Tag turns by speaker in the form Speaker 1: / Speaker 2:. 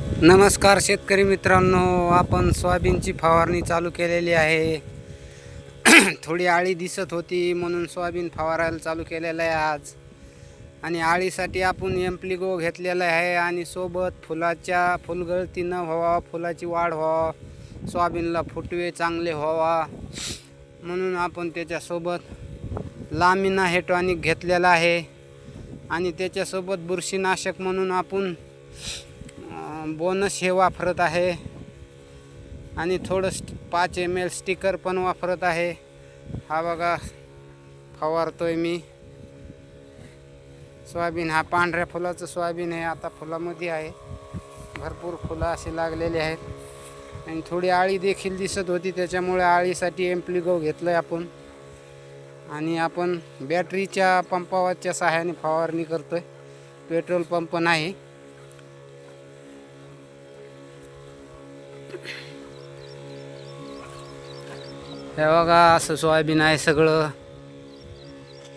Speaker 1: नमस्कार शेतकरी मित्रांनो, आपण सोयाबीनची फवारणी चालू केलेली आहे. थोडी आळी दिसत होती म्हणून सोयाबीन फवारायला चालू केलेलं आहे आज. आणि आळीसाठी आपण एम्प्लिगो घेतलेला आहे आणि सोबत फुलगळती न व्हावा, फुलाची वाढ व्हावा, सोयाबीनला फुटवे चांगले व्हावा म्हणून आपण त्याच्यासोबत लामिना हे टॉनिक घेतलेला आहे. आणि त्याच्यासोबत बुरशीनाशक म्हणून आपण बोनस हे वापरत आहे. आणि थोडं 5 ml स्टिकर पण वापरत आहे. हा बघा फवारतोय मी. सोयाबीन हा पांढऱ्या फुलाचं सोयाबीन आहे. आता फुलामध्ये आहे, भरपूर फुलं अशी लागलेली आहेत आणि थोडी आळी देखील दिसत होती, त्याच्यामुळे आळीसाठी एम्प्लिगो घेतलं आहे आपण. आणि आपण बॅटरीच्या पंपाच्या सहाय्याने फवारणी करतोय, पेट्रोल पंप नाही. हे बघा असं सोयाबीन आहे सगळं.